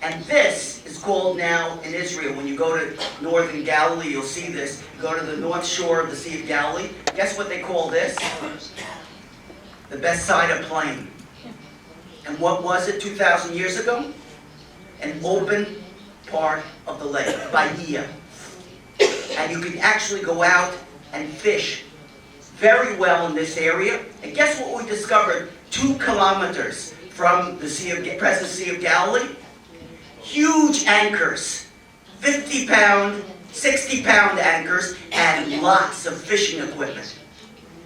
And this is called now in Israel, when you go to northern Galilee, you'll see this. You go to the north shore of the Sea of Galilee. Guess what they call this? The Bethsaida Plain. And what was it 2,000 years ago? An open part of the lake, Bahia. And you can actually go out and fish very well in this area. And guess what we discovered 2 kilometers from the present Sea of Galilee? Huge anchors, 50-pound, 60-pound anchors, and lots of fishing equipment.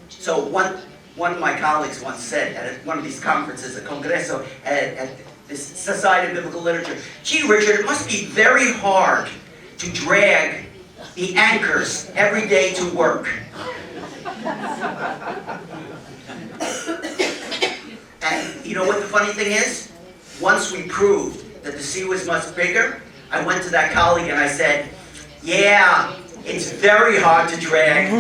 So one of my colleagues once said at one of these conferences, a congreso at this Society of Biblical Literature, "Gee, Richard, it must be very hard to drag the anchors every day to work." And you know what the funny thing is? Once we proved that the sea was much bigger, I went to that colleague and I said, "Yeah, it's very hard to drag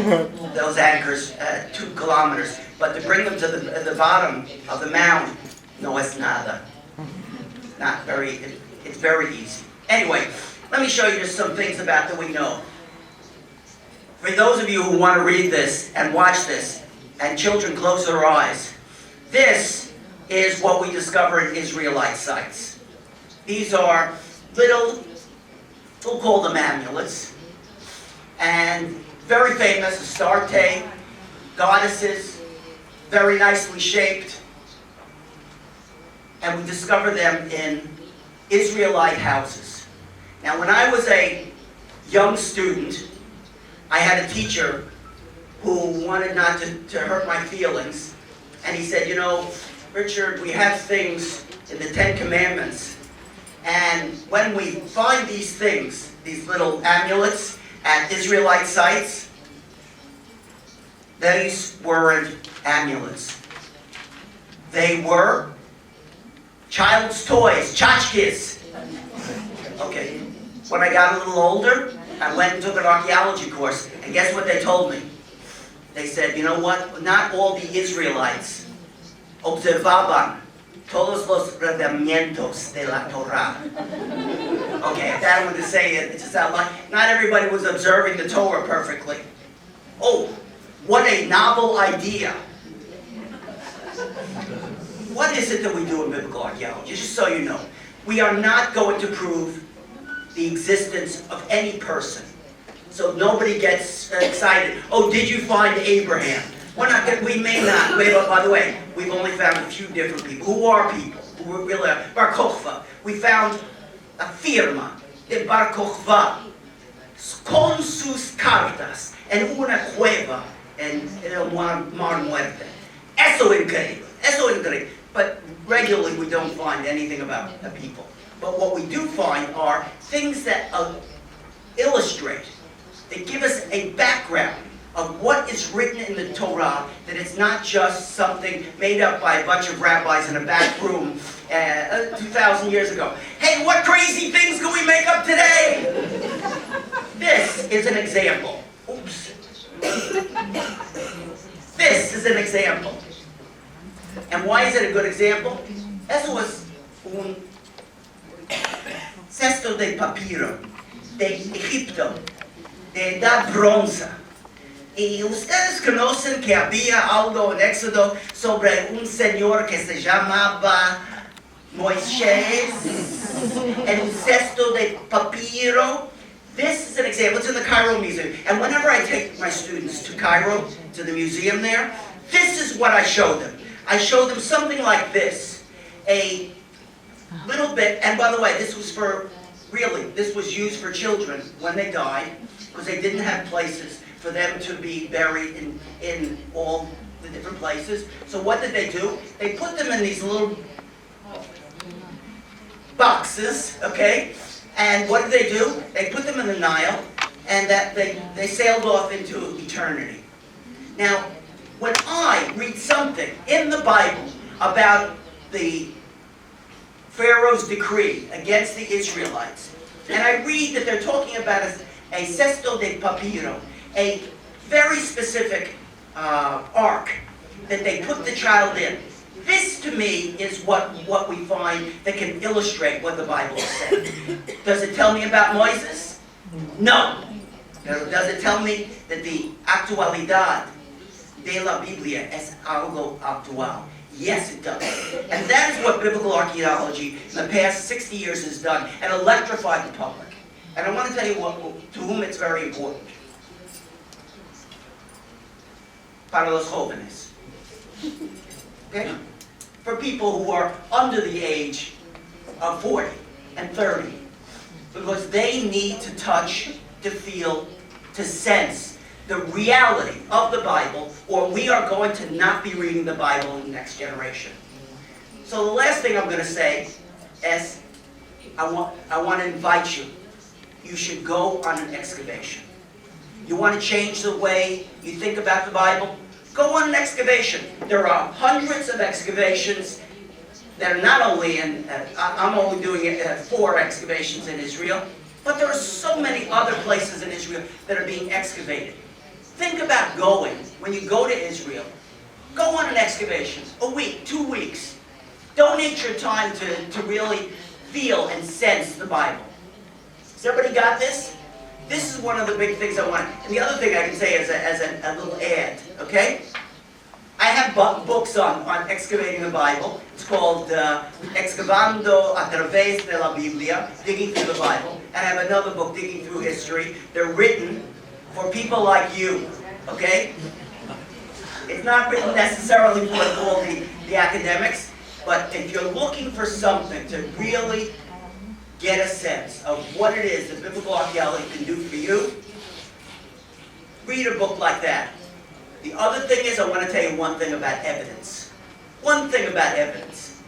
those anchors 2 kilometers, but to bring them to the bottom of the mound, no, it's nada. Not very, it's very easy." Anyway, let me show you just some things about that we know. For those of you who want to read this and watch this, and children close their eyes, this is what we discover in Israelite sites. These are little, we'll call them amulets, and very famous, Astarte, goddesses, very nicely shaped, and we discover them in Israelite houses. Now, when I was a young student, I had a teacher who wanted not to hurt my feelings, and he said, "You know, Richard, we have things in the 10 Commandments, and when we find these things, these little amulets at Israelite sites, these weren't amulets. They were child's toys, tchotchkes." Okay, when I got a little older, I went and took an archaeology course, and guess what they told me? They said, "You know what? Not all the Israelites observaban todos los mandamientos de la Torah." Okay, that I'm going to say it just out loud. Not everybody was observing the Torah perfectly. Oh, what a novel idea. What is it that we do in biblical archaeology? Just so you know, we are not going to prove the existence of any person. So nobody gets excited. "Oh, did you find Abraham?" We're not going. We may not. By the way, we've only found a few different people. Who are people? Who were really Bar Kokhba. We found a firma de Bar Kokhba con sus cartas en una cueva en el Mar Muerte. Eso increíble. Eso increíble. But regularly we don't find anything about the people. But what we do find are things that illustrate, that give us a background of what is written in the Torah, that it's not just something made up by a bunch of rabbis in a back room 2,000 years ago. Hey, what crazy things can we make up today? This is an example. Oops. This is an example. And why is it a good example? Eso es un cesto de papiro de Egipto, de edad bronce. Y ustedes conocen que había algo en Éxodo sobre un señor que se llamaba Moisés en un cesto de papiro. This is an example. It's in the Cairo Museum. And whenever I take my students to Cairo, to the museum there, this is what I show them. I show them something like this. A little bit, and by the way, this was this was used for children when they died, because they didn't have places for them to be buried in all the different places. So what did they do? They put them in these little boxes, okay? And what did they do? They put them in the Nile, and that they sailed off into eternity. Now, when I read something in the Bible about the Pharaoh's decree against the Israelites, and I read that they're talking about a cesto de papiro, a very specific ark that they put the child in. This to me is what we find that can illustrate what the Bible is saying. Does it tell me about Moses? No. Does it tell me that the actualidad de la Biblia es algo actual? Yes, it does. And that is what biblical archaeology in the past 60 years has done, and electrified the public. And I want to tell you to whom it's very important. Para los jóvenes. Okay? For people who are under the age of 40 and 30. Because they need to touch, to feel, to sense the reality of the Bible, or we are going to not be reading the Bible in the next generation. So the last thing I'm going to say is, I want to invite you. You should go on an excavation. You want to change the way you think about the Bible? Go on an excavation. There are hundreds of excavations that are not only in, I'm only doing 4 excavations in Israel, but there are so many other places in Israel that are being excavated. Think about going, when you go to Israel, go on an excavation, a week, 2 weeks. Donate your time to really feel and sense the Bible. Has everybody got this? This is one of the big things I want. And the other thing I can say as a little ad, okay? I have books on excavating the Bible. It's called Excavando a través de la Biblia, Digging Through the Bible. And I have another book, Digging Through History. They're written for people like you, okay? It's not written necessarily for all the academics, but if you're looking for something to really get a sense of what it is that biblical archaeology can do for you, read a book like that. The other thing is, I want to tell you one thing about evidence. One thing about evidence.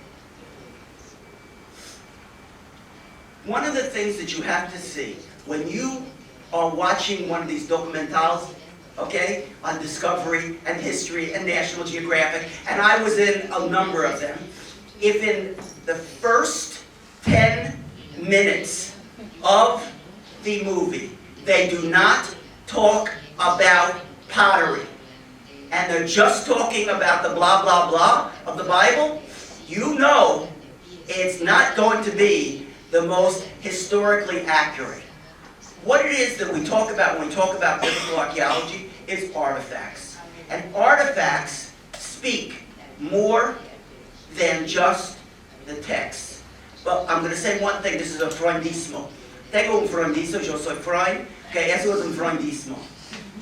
One of the things that you have to see when you are watching one of these documentals, okay, on Discovery and History and National Geographic, and I was in a number of them, if in the first 10 minutes of the movie they do not talk about pottery, and they're just talking about the blah, blah, blah of the Bible, you know it's not going to be the most historically accurate. What it is that we talk about when we talk about biblical archaeology is artifacts. And artifacts speak more than just the text. Well, I'm going to say one thing. This is a freundismo. Tengo un freundizo, yo soy Freund. Okay, eso es un freundismo.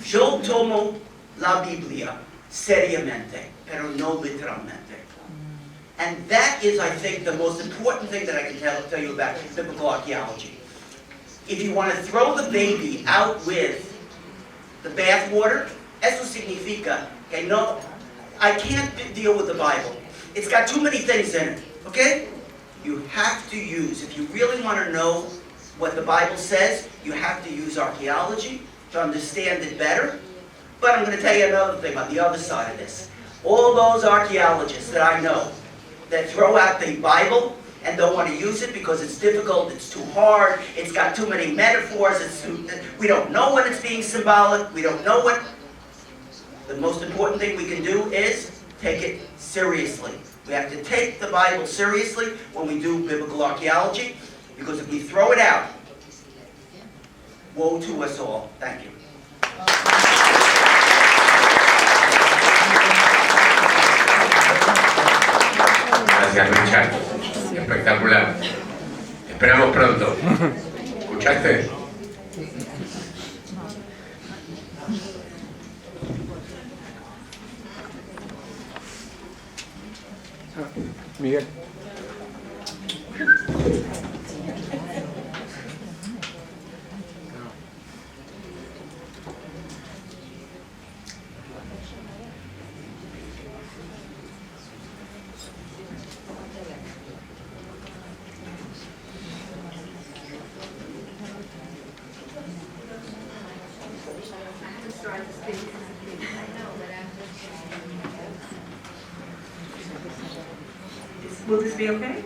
Yo tomo la Biblia seriamente, pero no literalmente. And that is, I think, the most important thing that I can tell you about biblical archaeology. If you want to throw the baby out with the bathwater, eso significa que no, I can't deal with the Bible. It's got too many things in it, okay? You have to use, if you really want to know what the Bible says, you have to use archaeology to understand it better. But I'm going to tell you another thing on the other side of this. All those archaeologists that I know that throw out the Bible and don't want to use it because it's difficult, it's too hard, it's got too many metaphors, we don't know when it's being symbolic, we don't know what. The most important thing we can do is take it seriously. We have to take the Bible seriously when we do biblical archaeology, because if we throw it out, woe to us all. Thank you. Gracias, Richard. Espectacular. Esperamos pronto. ¿Escuchaste? Miguel. Will this be okay?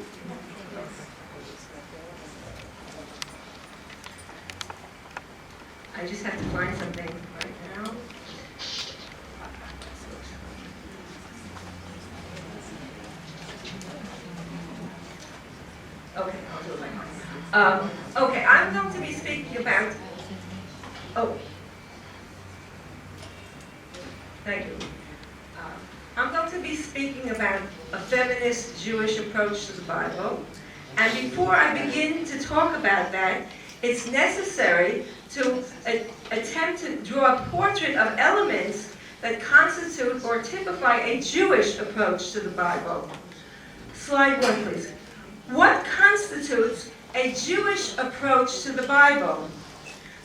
I just have to find something right now. Okay, I'm going to be speaking about, thank you. I'm going to be speaking about a feminist Jewish approach to the Bible. And before I begin to talk about that, it's necessary to attempt to draw a portrait of elements that constitute or typify a Jewish approach to the Bible. Slide 1, please. What constitutes a Jewish approach to the Bible?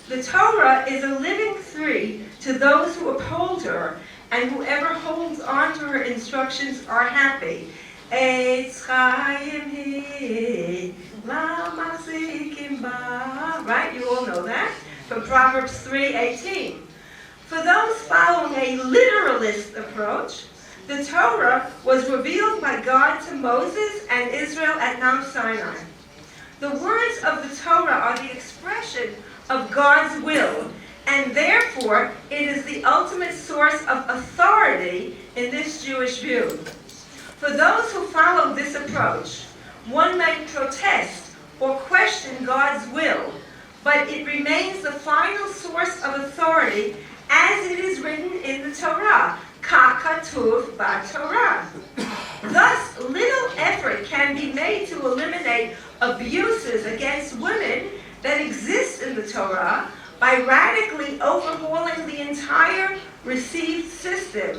The Torah is a living tree to those who uphold her, and whoever holds on to her instructions are happy. Eitz Chaim hi, lamachzikim ba. Right, you all know that from Proverbs 3:18. For those following a literalist approach, the Torah was revealed by God to Moses and Israel at Mount Sinai. The words of the Torah are the expression of God's will, and therefore it is the ultimate source of authority in this Jewish view. For those who follow this approach, one may protest or question God's will, but it remains the final source of authority as it is written in the Torah, Ka'katuv b'Torah. Thus, little effort can be made to eliminate abuses against women that exist in the Torah by radically overhauling the entire received system.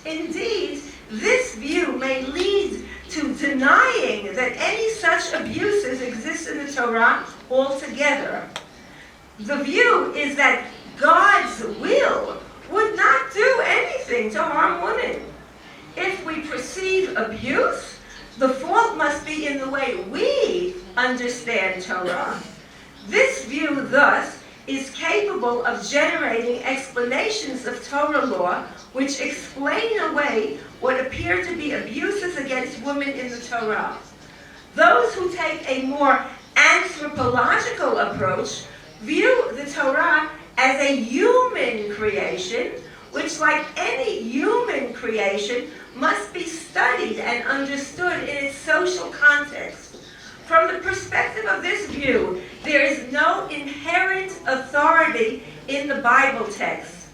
Indeed, this view may lead to denying that any such abuses exist in the Torah altogether. The view is that God's will would not do anything to harm women. If we perceive abuse, the fault must be in the way we understand Torah. This view, thus, is capable of generating explanations of Torah law which explain away what appear to be abuses against women in the Torah. Those who take a more anthropological approach view the Torah as a human creation, which, like any human creation, must be studied and understood in its social context. From the perspective of this view, there is no inherent authority in the Bible text.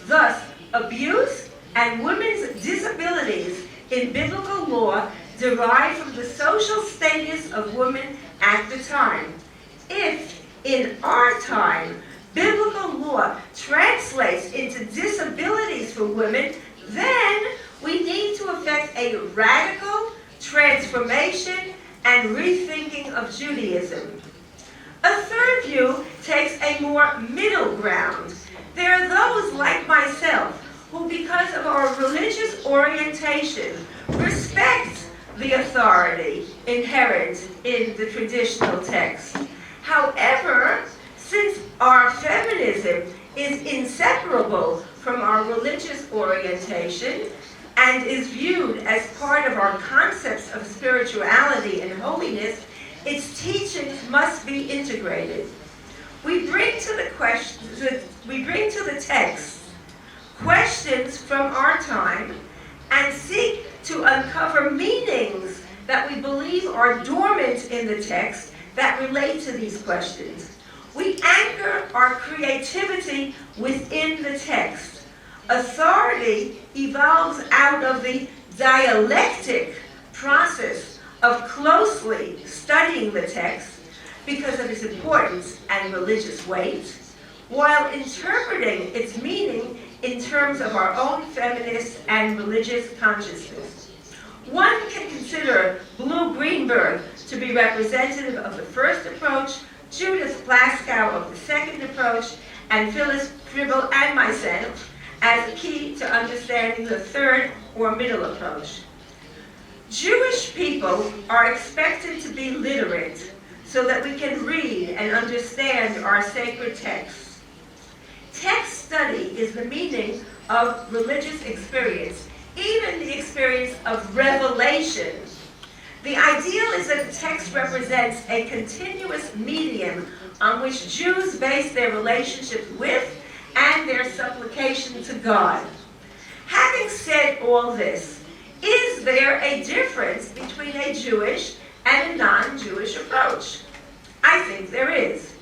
Thus, abuse and women's disabilities in biblical law derive from the social status of women at the time. If, in our time, biblical law translates into disabilities for women, then we need to effect a radical transformation and rethinking of Judaism. A third view takes a more middle ground. There are those like myself who, because of our religious orientation, respect the authority inherent in the traditional text. However, since our feminism is inseparable from our religious orientation and is viewed as part of our concepts of spirituality and holiness, its teachings must be integrated. We bring to the text questions from our time and seek to uncover meanings that we believe are dormant in the text that relate to these questions. We anchor our creativity within the text. Authority evolves out of the dialectic process of closely studying the text because of its importance and religious weight, while interpreting its meaning in terms of our own feminist and religious consciousness. One can consider Blue Greenberg to be representative of the first approach, Judith Plaskow of the second approach, and Phyllis Fribble and myself as a key to understanding the third or middle approach. Jewish people are expected to be literate so that we can read and understand our sacred texts. Text study is the meaning of religious experience, even the experience of revelation. The ideal is that the text represents a continuous medium on which Jews base their relationship with and their supplication to God. Having said all this, is there a difference between a Jewish and a non-Jewish approach? I think there is.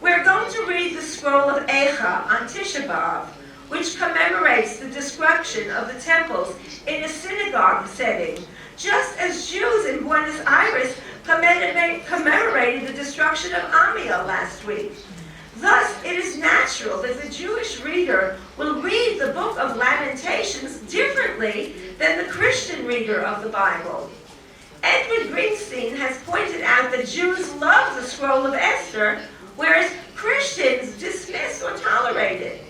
We're going to read the scroll of Eicha on Tisha B'Av, which commemorates the destruction of the temples in a synagogue setting, just as Jews in Buenos Aires commemorated the destruction of Amiel last week. Thus, it is natural that the Jewish reader will read the book of Lamentations differently than the Christian reader of the Bible. Edward Greenstein has pointed out that Jews love the scroll of Esther, whereas Christians dismiss or tolerate it.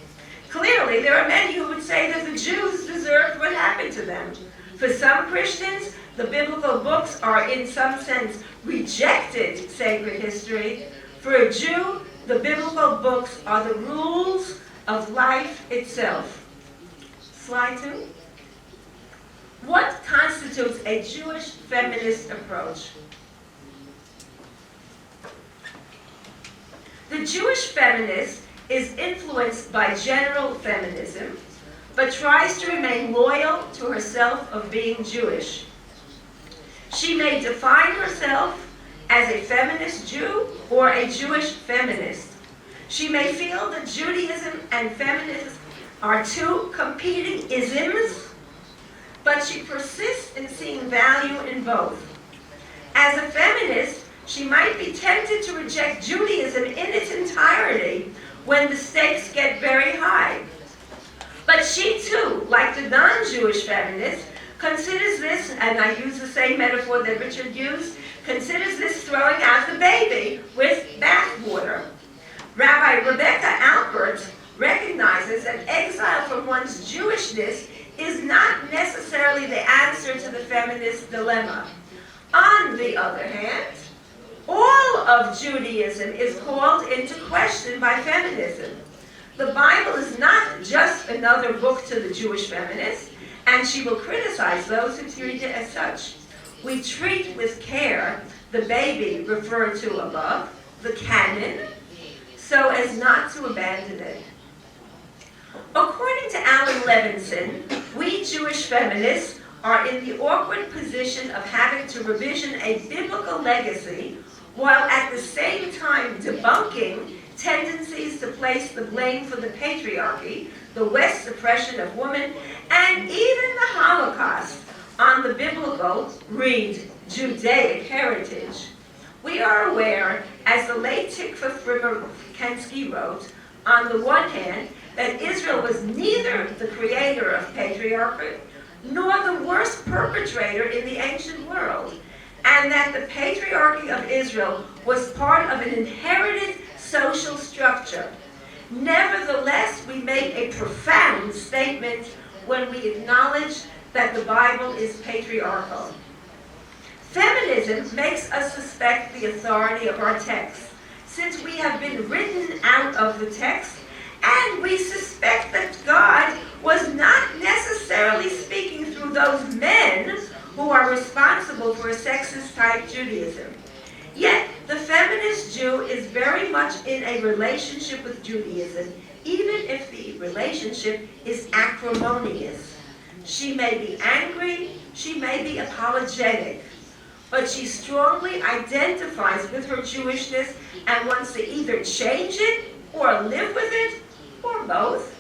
Clearly, there are many who would say that the Jews deserved what happened to them. For some Christians, the biblical books are in some sense rejected sacred history. For a Jew, the biblical books are the rules of life itself. Slide 2. What constitutes a Jewish feminist approach? The Jewish feminist is influenced by general feminism, but tries to remain loyal to herself of being Jewish. She may define herself as a feminist Jew or a Jewish feminist. She may feel that Judaism and feminism are two competing isms, but she persists in seeing value in both. As a feminist, she might be tempted to reject Judaism in its entirety when the stakes get very high. But she too, like the non-Jewish feminist, considers this, and I use the same metaphor that Richard used, considers this throwing out the baby with bathwater. Rabbi Rebecca Alpert recognizes that exile from one's Jewishness is not necessarily the answer to the feminist dilemma. On the other hand, all of Judaism is called into question by feminism. The Bible is not just another book to the Jewish feminist, and she will criticize those who treat it as such. We treat with care the baby referred to above, the canon, so as not to abandon it. According to Alan Levinson, we Jewish feminists are in the awkward position of having to revision a biblical legacy while at the same time debunking tendencies to place the blame for the patriarchy, the West's suppression of women, and even the Holocaust on the biblical, read Judaic heritage. We are aware, as the late Tikva Frimmer-Kensky wrote, on the one hand, that Israel was neither the creator of patriarchy nor the worst perpetrator in the ancient world, and that the patriarchy of Israel was part of an inherited social structure. Nevertheless, we make a profound statement when we acknowledge that the Bible is patriarchal. Feminism makes us suspect the authority of our text, since we have been written out of the text, and we suspect that God was not necessarily speaking through those men who are responsible for a sexist-type Judaism. Yet, the feminist Jew is very much in a relationship with Judaism, even if the relationship is acrimonious. She may be angry, she may be apologetic, but she strongly identifies with her Jewishness and wants to either change it or live with it, or both,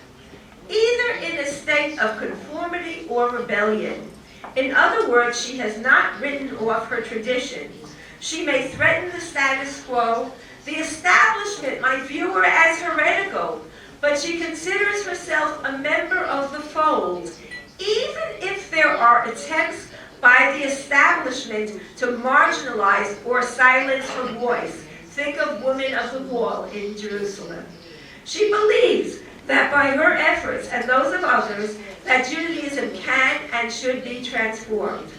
either in a state of conformity or rebellion. In other words, she has not written off her tradition. She may threaten the status quo. The establishment might view her as heretical, but she considers herself a member of the fold, even if there are attempts by the establishment to marginalize or silence her voice. Think of Women of the Wall in Jerusalem. She believes that by her efforts and those of others, that Judaism can and should be transformed.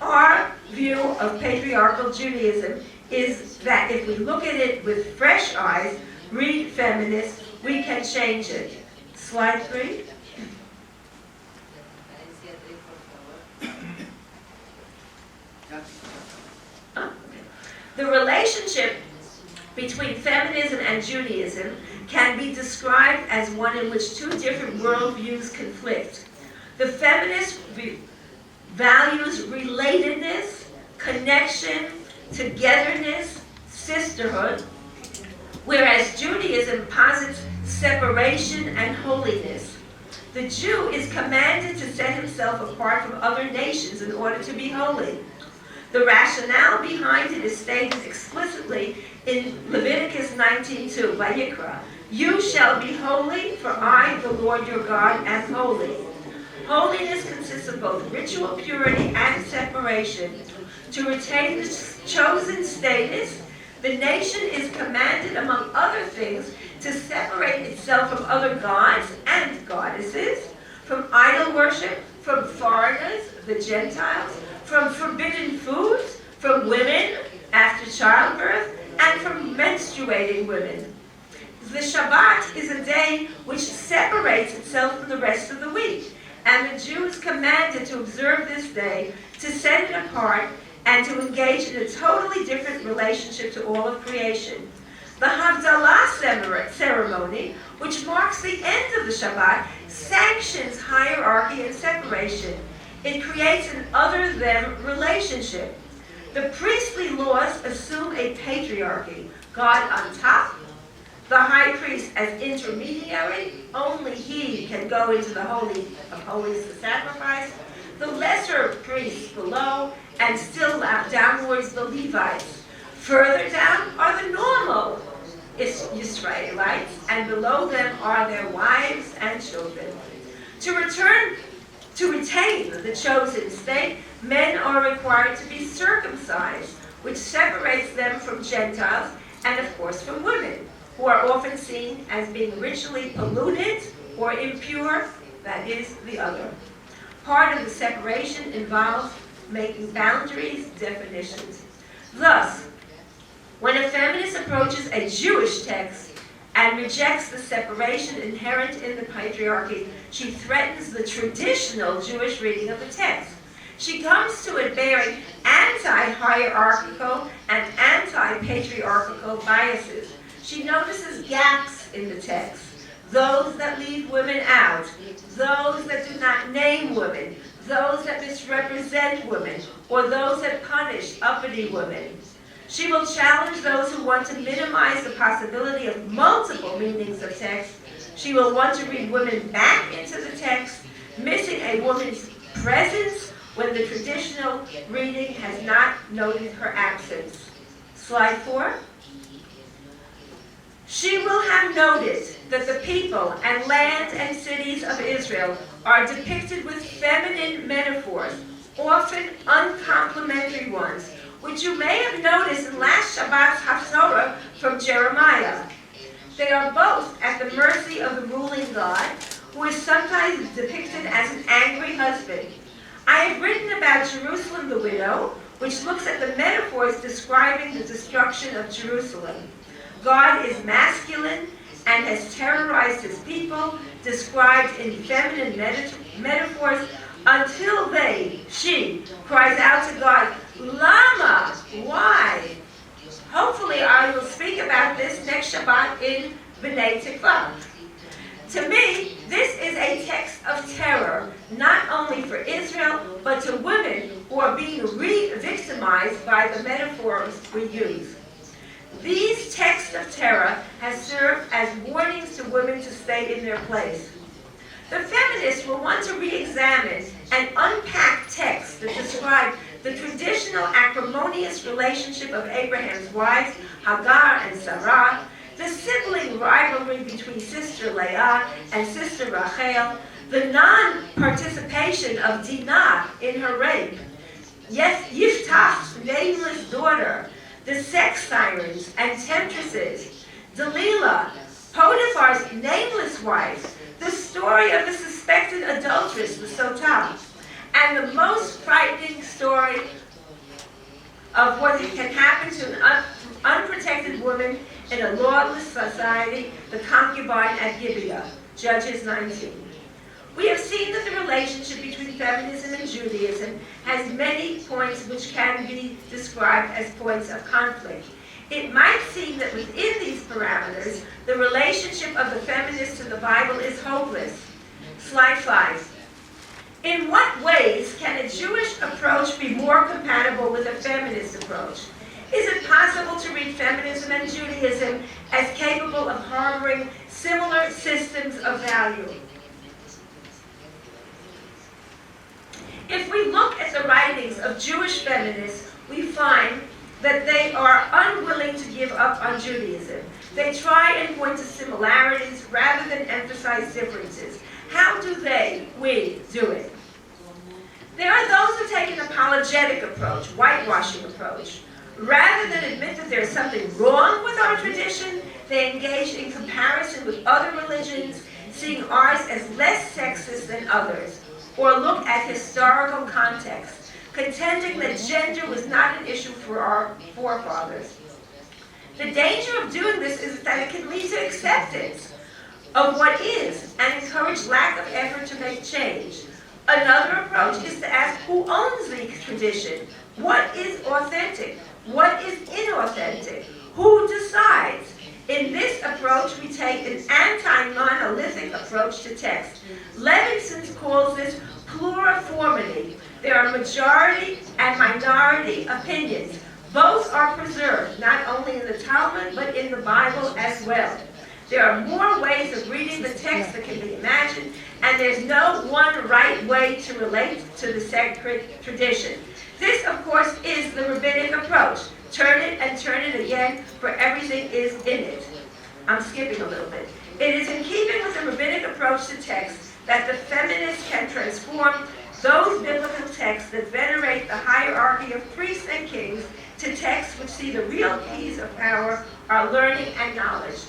Our view of patriarchal Judaism is that if we look at it with fresh eyes, read feminists, we can change it. Slide 3. The relationship between feminism and Judaism can be described as one in which two different worldviews conflict. The feminist values relatedness, connection, togetherness, sisterhood, whereas Judaism posits separation and holiness. The Jew is commanded to set himself apart from other nations in order to be holy. The rationale behind it is stated explicitly in Leviticus 19:2, Vayikra. You shall be holy, for I, the Lord your God, am holy. Holiness consists of both ritual purity and separation. To retain the chosen status, the nation is commanded, among other things, to separate itself from other gods and goddesses, from idol worship, from foreigners, the Gentiles, from forbidden foods, from women after childbirth, and from menstruating women. The Shabbat is a day which separates itself from the rest of the week, and the Jew is commanded to observe this day, to set it apart, and to engage in a totally different relationship to all of creation. The Havdalah ceremony, which marks the end of the Shabbat, sanctions hierarchy and separation. It creates an other-them relationship. The priestly laws assume a patriarchy, God on top, the high priest as intermediary, only he can go into the Holy of Holies to sacrifice, the lesser priests below, and still downwards the Levites. Further down are the normal Israelites, and below them are their wives and children. To retain the chosen state, men are required to be circumcised, which separates them from Gentiles and, of course, from women, who are often seen as being ritually polluted or impure, that is, the other. Part of the separation involves making boundaries, definitions. Thus, when a feminist approaches a Jewish text and rejects the separation inherent in the patriarchy, she threatens the traditional Jewish reading of the text. She comes to it bearing anti-hierarchical and anti-patriarchal biases. She notices gaps in the text, those that leave women out, those that do not name women, those that misrepresent women, or those that punish uppity women. She will challenge those who want to minimize the possibility of multiple meanings of text. She will want to read women back into the text, missing a woman's presence when the traditional reading has not noted her absence. Slide 4. She will have noted that the people and land and cities of Israel are depicted with feminine metaphors, often uncomplimentary ones, which you may have noticed in last Shabbat's Haftorah from Jeremiah. They are both at the mercy of the ruling God, who is sometimes depicted as an angry husband. I have written about Jerusalem the widow, which looks at the metaphors describing the destruction of Jerusalem. God is masculine and has terrorized his people, described in feminine metaphors, until she cries out to God, Lama, why? Hopefully I will speak about this next Shabbat in B'nai Tikvah. To me, this is a text of terror, not only for Israel, but to women who are being re-victimized by the metaphors we use. These texts of terror have served as warnings to women to stay in their place. The feminists will want to re-examine and unpack texts that describe the traditional acrimonious relationship of Abraham's wives, Hagar and Sarah, the sibling rivalry between sister Leah and sister Rachel, the non-participation of Dinah in her rape, Yiftach's nameless daughter, the sex sirens and temptresses, Delilah, Potiphar's nameless wife, the story of the suspected adulteress, the Sotah, and the most frightening story of what can happen to an unprotected woman in a lawless society, the concubine at Gibeah, Judges 19. We have seen that the relationship between feminism and Judaism has many points which can be described as points of conflict. It might seem that within these parameters, the relationship of the feminist to the Bible is hopeless. Slide 5. In what ways can a Jewish approach be more compatible with a feminist approach? Is it possible to read feminism and Judaism as capable of harboring similar systems of value? If we look at the writings of Jewish feminists, we find that they are unwilling to give up on Judaism. They try and point to similarities rather than emphasize differences. How do we do it? There are those who take an apologetic approach, whitewashing approach. Rather than admit that there's something wrong with our tradition, they engage in comparison with other religions, seeing ours as less sexist than others, or look at historical context, contending that gender was not an issue for our forefathers. The danger of doing this is that it can lead to acceptance of what is and encourage lack of effort to make change. Another approach is to ask who owns the tradition, what is authentic, what is inauthentic, who decides. In this approach, we take an anti-monolithic approach to text. Levinson calls this pluriformity. There are majority and minority opinions. Both are preserved, not only in the Talmud, but in the Bible as well. There are more ways of reading the text that can be imagined, and there's no one right way to relate to the sacred tradition. This, of course, is the rabbinic approach. Turn it and turn it again, for everything is in it. I'm skipping a little bit. It is in keeping with the rabbinic approach to text that the feminists can transform those biblical texts that venerate the hierarchy of priests and kings to texts which see the real keys of power are learning and knowledge.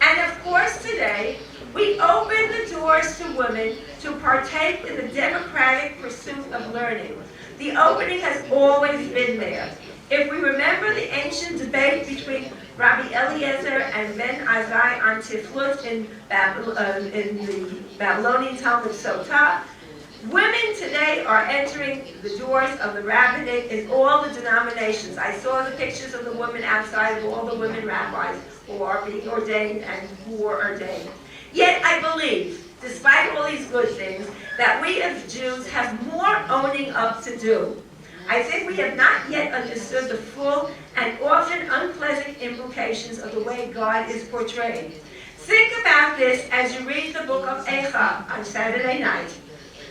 And of course today, we open the doors to women to partake in the democratic pursuit of learning. The opening has always been there. If we remember the ancient debate between Rabbi Eliezer and Ben Azai on Tiflut in the Babylonian Talmud Sotah, women today are entering the doors of the rabbinate in all the denominations. I saw the pictures of the women outside of all the women rabbis who are being ordained and who were ordained. Yet I believe, despite all these good things, that we as Jews have more owning up to do. I think we have not yet understood the full and often unpleasant implications of the way God is portrayed. Think about this as you read the book of Eicha on Saturday night.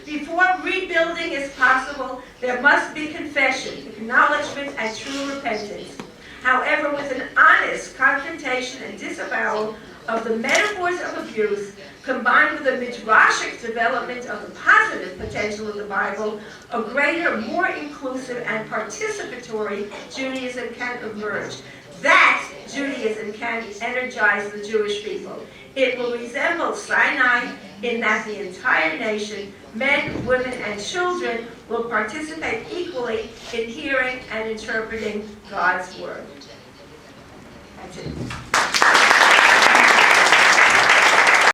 Before rebuilding is possible, there must be confession, acknowledgement, and true repentance. However, with an honest confrontation and disavowal of the metaphors of abuse, combined with a midrashic development of the positive potential of the Bible, a greater, more inclusive and participatory Judaism can emerge. That Judaism can energize the Jewish people. It will resemble Sinai in that the entire nation, men, women, and children, will participate equally in hearing and interpreting God's word. That's it.